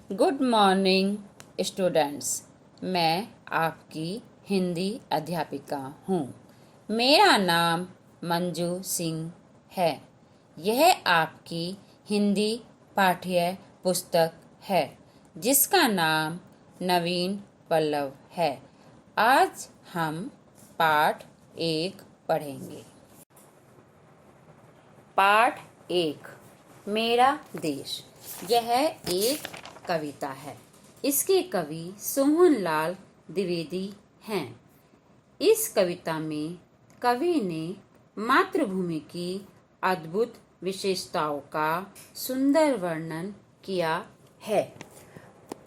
Good morning students. मैं आपकी हिंदी अध्यापिका हूँ। मेरा नाम मंजू सिंह है। यह आपकी हिंदी पाठ्य पुस्तक है जिसका नाम नवीन पल्लव है। आज हम पाठ 1 पढ़ेंगे। पाठ 1 मेरा देश। यह एक कविता है। इसके कवि सोहनलाल द्विवेदी हैं। इस कविता में कवि ने मातृभूमि की अद्भुत विशेषताओं का सुंदर वर्णन किया है।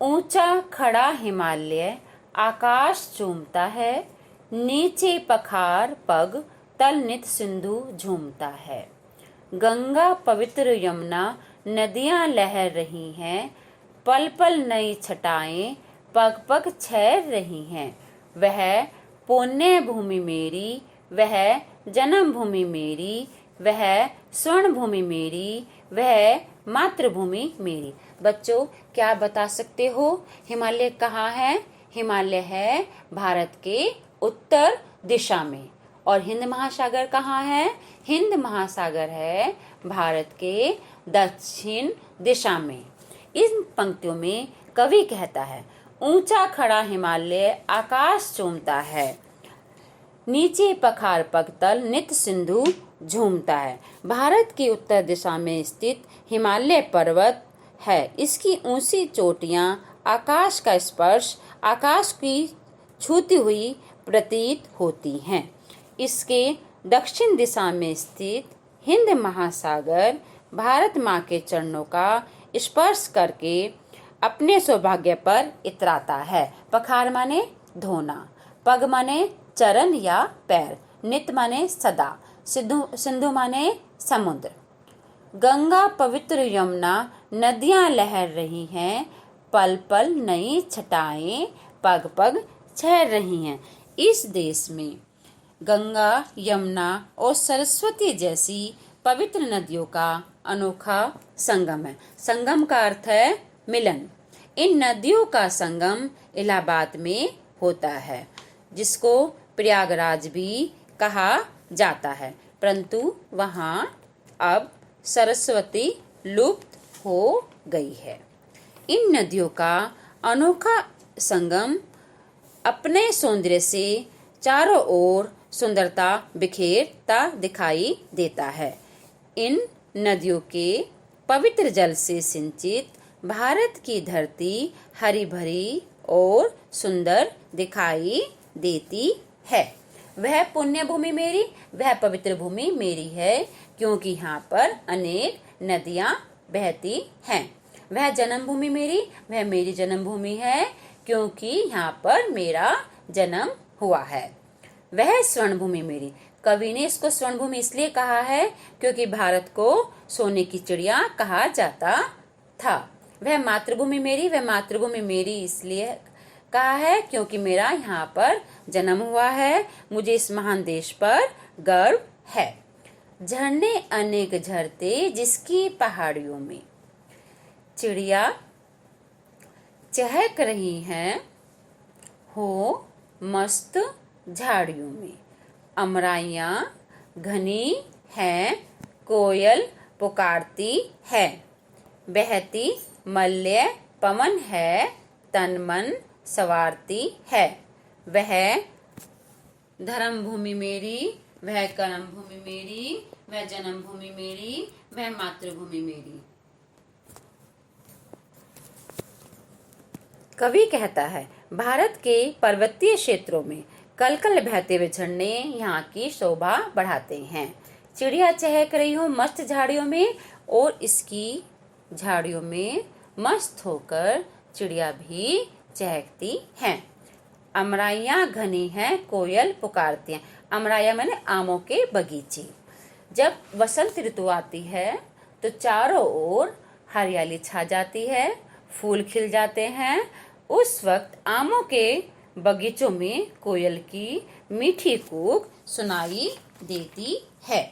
ऊंचा खड़ा हिमालय आकाश चूमता है, नीचे पखार पग तल नित सिंधु झूमता है। गंगा पवित्र यमुना नदियां लहर रही हैं, पल पल नई छटाएं पग पग छहर रही हैं। वह पुण्य भूमि मेरी, वह जन्म भूमि मेरी, वह स्वर्ण भूमि मेरी, वह मातृभूमि मेरी। बच्चों, क्या बता सकते हो हिमालय कहाँ है? हिमालय है भारत के उत्तर दिशा में। और हिंद महासागर कहाँ है? हिंद महासागर है भारत के दक्षिण दिशा में। इन पंक्तियों में कवि कहता है, ऊंचा खड़ा हिमालय आकाश चूमता है, नीचे पखार पगतल नित सिंधु झूमता है। भारत की उत्तर दिशा में स्थित हिमालय पर्वत है। इसकी ऊंची चोटियां आकाश का स्पर्श, आकाश की छूती हुई प्रतीत होती हैं। इसके दक्षिण दिशा में स्थित हिंद महासागर भारत माँ के चरणों का स्पर्श करके अपने सौभाग्य पर इतराता है। पखार माने धोना, पग माने चरण या पैर, नित माने सदा, सिंधु माने समुद्र। गंगा पवित्र यमुना नदियां लहर रही हैं, पल पल नई छटाएं पग पग छहर रही हैं। इस देश में गंगा, यमुना और सरस्वती जैसी पवित्र नदियों का अनोखा संगम है। संगम का अर्थ है मिलन। इन नदियों का संगम इलाहाबाद में होता है, जिसको प्रयागराज भी कहा जाता है, परंतु वहाँ अब सरस्वती लुप्त हो गई है। इन नदियों का अनोखा संगम अपने सौंदर्य से चारों ओर सुंदरता बिखेरता दिखाई देता है। इन नदियों के पवित्र जल से सिंचित भारत की धरती हरी भरी और सुंदर दिखाई देती है। वह पुण्य भूमि मेरी, वह पवित्र भूमि मेरी है, क्योंकि यहाँ पर अनेक नदियाँ बहती हैं। वह जन्मभूमि मेरी, वह मेरी जन्मभूमि है, क्योंकि यहाँ पर मेरा जन्म हुआ है। वह स्वर्ण भूमि मेरी। कवि ने इसको स्वर्ण भूमि इसलिए कहा है क्योंकि भारत को सोने की चिड़िया कहा जाता था। वह मातृभूमि मेरी, वह मातृभूमि मेरी इसलिए कहा है क्योंकि मेरा यहाँ पर जन्म हुआ है। मुझे इस महान देश पर गर्व है। झरने अनेक झरते जिसकी पहाड़ियों में, चिड़िया चहक रही हैं हो मस्त झाड़ियों में। अमराइयाँ घनी हैं, कोयल पुकारती है, बहती मल्य पवन है, तन मन संवारती है। वह धर्म भूमि मेरी, वह कर्म भूमि मेरी, वह जन्म भूमि मेरी, वह मातृभूमि मेरी। कवि कहता है, भारत के पर्वतीय क्षेत्रों में कल कल बहते हुए झरने यहाँ की शोभा बढ़ाते हैं। चिड़िया चहक रही हो मस्त झाड़ियों में, और इसकी झाड़ियों में मस्त होकर चिड़िया भी चहकती हैं। अमराइयाँ घनी हैं, कोयल पुकारती हैं। अमराइयाँ माने आमों के बगीचे। जब वसंत ऋतु आती है तो चारों ओर हरियाली छा जाती है, फूल खिल जाते हैं। उस वक्त आमों के बगीचों में कोयल की मीठी कूक सुनाई देती है।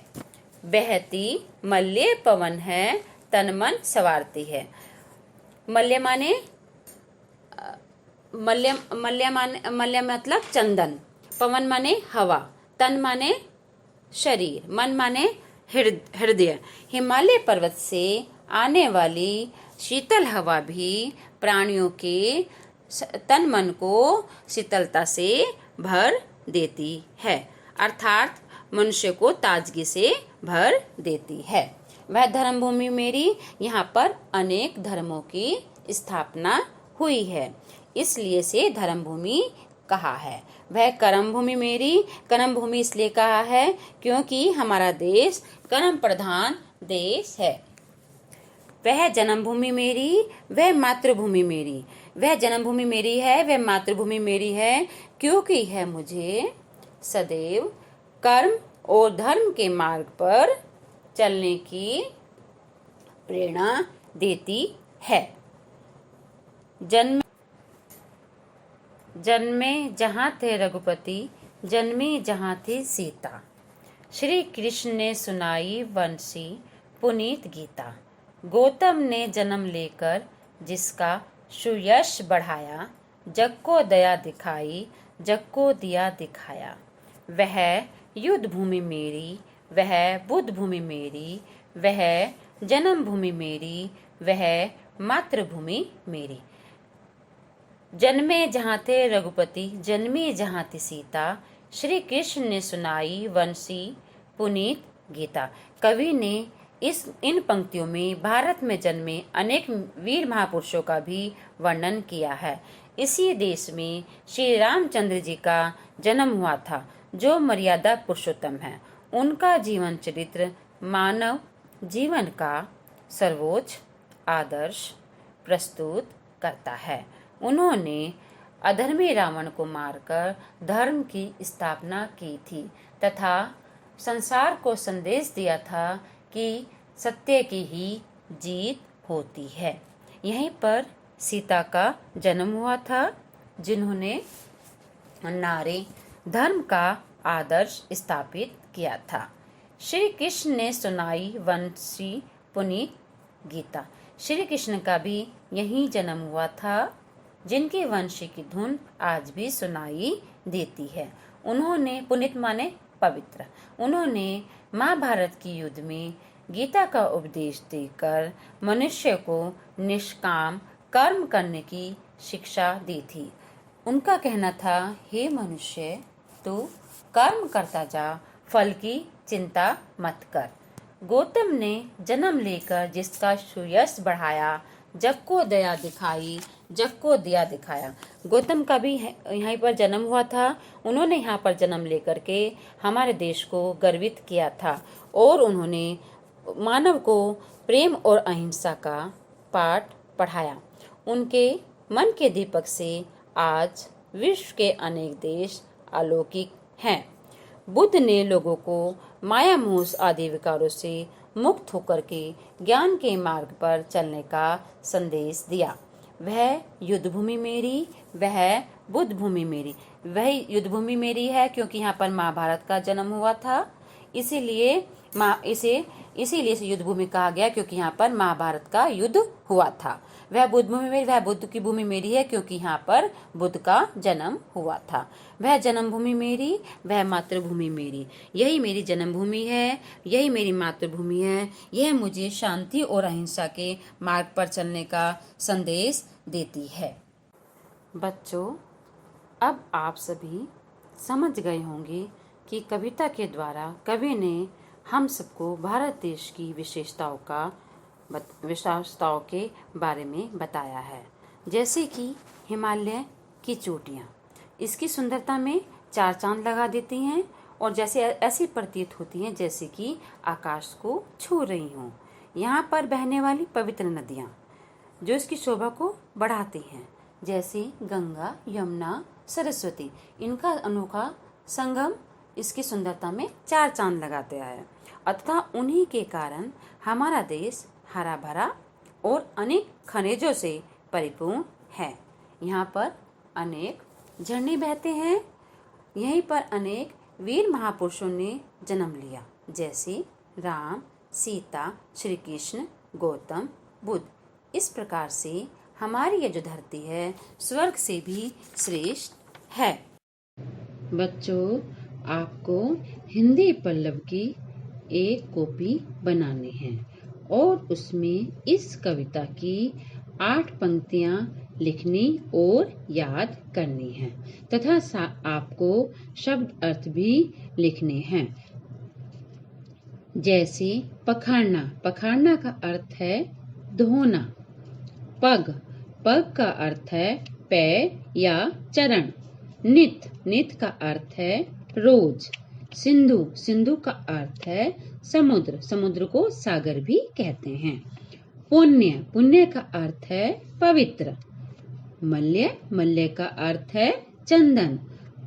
बहती मल्य पवन है, तन मन संवारती है। मल्य माने मल्य मतलब चंदन, पवन माने हवा, तन माने शरीर, मन माने हृदय। हिमालय पर्वत से आने वाली शीतल हवा भी प्राणियों के तन मन को शीतलता से भर देती है, अर्थात मनुष्य को ताजगी से भर देती है। वह धर्म भूमि मेरी, यहाँ पर अनेक धर्मों की स्थापना हुई है, इसलिए से धर्म भूमि कहा है। वह कर्म भूमि मेरी, कर्म भूमि इसलिए कहा है क्योंकि हमारा देश कर्म प्रधान देश है। वह जन्मभूमि मेरी, वह मातृभूमि मेरी। वह जन्मभूमि मेरी है, वह मातृभूमि मेरी है, क्योंकि यह मुझे सदैव कर्म और धर्म के मार्ग पर चलने की प्रेरणा देती है। जन्मे जहाँ थे रघुपति, जन्मी जहाँ थी सीता। श्री कृष्ण ने सुनाई वंशी पुनीत गीता। गौतम ने जन्म लेकर जिसका सुयश बढ़ाया, जग को दया दिखाई, जग को दिया दिखाया। वह युद्ध भूमि मेरी, वह बुद्ध भूमि मेरी, वह जन्म भूमि मेरी, वह मातृभूमि मेरी। जन्मे जहाँ थे रघुपति, जन्मी जहाँ थी सीता। श्री कृष्ण ने सुनाई वंशी पुनीत गीता। कवि ने इन पंक्तियों में भारत में जन्मे अनेक वीर महापुरुषों का भी वर्णन किया है। इसी देश में श्री रामचंद्र जी का जन्म हुआ था, जो मर्यादा पुरुषोत्तम है। उनका जीवन चरित्र मानव जीवन का सर्वोच्च आदर्श प्रस्तुत करता है। उन्होंने अधर्मी रावण को मारकर धर्म की स्थापना की थी तथा संसार को संदेश दिया था कि सत्य की ही जीत होती है। यहीं पर सीता का जन्म हुआ था, जिन्होंने नारी धर्म का आदर्श स्थापित किया था। श्री कृष्ण ने सुनाई वंशी पुनीत गीता। श्री कृष्ण का भी यही जन्म हुआ था, जिनकी वंशी की धुन आज भी सुनाई देती है। उन्होंने पुनीत माने पवित्र, उन्होंने महाभारत की युद्ध में गीता का उपदेश देकर मनुष्य को निष्काम कर्म करने की शिक्षा दी थी। उनका कहना था, हे मनुष्य, तू कर्म करता जा, फल की चिंता मत कर। गौतम ने जन्म लेकर जिसका सुयश बढ़ाया, जग को दया दिखाई, जग को दिया दिखाया। गौतम का भी यहीं पर जन्म हुआ था। उन्होंने यहाँ पर जन्म लेकर के हमारे देश को गर्वित किया था और उन्होंने मानव को प्रेम और अहिंसा का पाठ पढ़ाया। उनके मन के दीपक से आज विश्व के अनेक देश अलौकिक हैं। बुद्ध ने लोगों को माया मोह आदि विकारों से मुक्त होकर के ज्ञान के मार्ग पर चलने का संदेश दिया। वह युद्ध भूमि मेरी, वह बुद्ध भूमि मेरी। वह युद्ध भूमि मेरी है क्योंकि यहाँ पर महाभारत का जन्म हुआ था, इसीलिए इसीलिए इसे युद्ध भूमि कहा गया, क्योंकि यहाँ पर महाभारत का युद्ध हुआ था। वह बुद्ध भूमि मेरी, वह बुद्ध की भूमि मेरी है क्योंकि यहाँ पर बुद्ध का जन्म हुआ था। वह जन्मभूमि मेरी, वह मातृभूमि मेरी। यही मेरी जन्मभूमि है, यही मेरी मातृभूमि है। यह मुझे शांति और अहिंसा के मार्ग पर चलने का संदेश देती है। बच्चों, अब आप सभी समझ गए होंगे कि कविता के द्वारा कवि ने हम सबको भारत देश की विशेषताओं के बारे में बताया है, जैसे कि हिमालय की चोटियाँ इसकी सुंदरता में चार चांद लगा देती हैं और जैसे ऐसी प्रतीत होती हैं जैसे कि आकाश को छू रही हों। यहाँ पर बहने वाली पवित्र नदियाँ जो इसकी शोभा को बढ़ाती हैं, जैसे गंगा, यमुना, सरस्वती, इनका अनोखा संगम इसकी सुंदरता में चार चांद लगाते है। अतः उन्हीं के कारण हमारा देश हरा भरा और अनेक खनिजों से परिपूर्ण है। यहाँ पर अनेक झरने बहते हैं। यहीं पर अनेक वीर महापुरुषों ने जन्म लिया, जैसे राम, सीता, श्री कृष्ण, गौतम बुद्ध। इस प्रकार से हमारी ये जो धरती है स्वर्ग से भी श्रेष्ठ है। बच्चों, आपको हिंदी पल्लव की एक कॉपी बनानी है और उसमें इस कविता की 8 पंक्तियां लिखनी और याद करनी है तथा आपको शब्द अर्थ भी लिखने हैं। जैसे पखाड़ना, पखाड़ना का अर्थ है धोना। पग, पग का अर्थ है पैर या चरण। नित, नित का अर्थ है रोज। सिंधु, सिंधु का अर्थ है समुद्र, समुद्र को सागर भी कहते हैं। पुण्य, पुण्य का अर्थ है पवित्र। मल्य, मल्य का अर्थ है चंदन।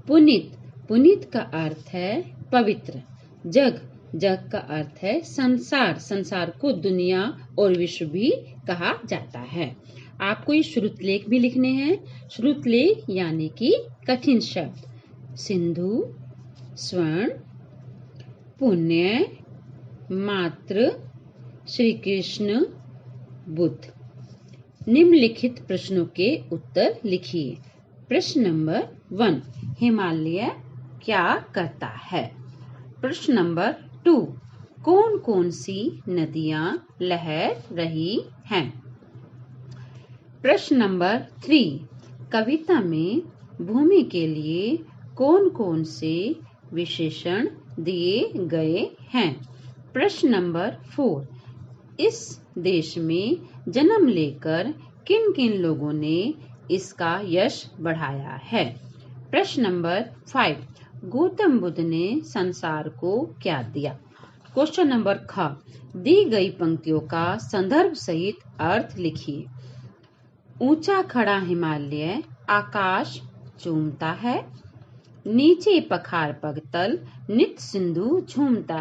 पुनीत, पुनीत का अर्थ है पवित्र। जग, जग का अर्थ है संसार, संसार को दुनिया और विश्व भी कहा जाता है। आपको ये श्रुतलेख भी लिखने हैं। श्रुतलेख यानी कि कठिन शब्द। सिंधु, स्वर्ण, पुण्य, मात्र, श्री कृष्ण, बुद्ध। निम्नलिखित प्रश्नों के उत्तर लिखिए। प्रश्न नंबर 1, हिमालय क्या करता है? प्रश्न नंबर 2, कौन कौन सी नदियां लहर रही हैं? प्रश्न नंबर 3, कविता में भूमि के लिए कौन कौन से विशेषण दिए गए हैं? प्रश्न नंबर 4, इस देश में जन्म लेकर किन किन लोगों ने इसका यश बढ़ाया है? प्रश्न नंबर 5, गौतम बुद्ध ने संसार को क्या दिया? क्वेश्चन नंबर ख, दी गई पंक्तियों का संदर्भ सहित अर्थ लिखिए। ऊंचा खड़ा हिमालय आकाश चूमता है, नीचे पखार पगतल नित सिंधु झूमता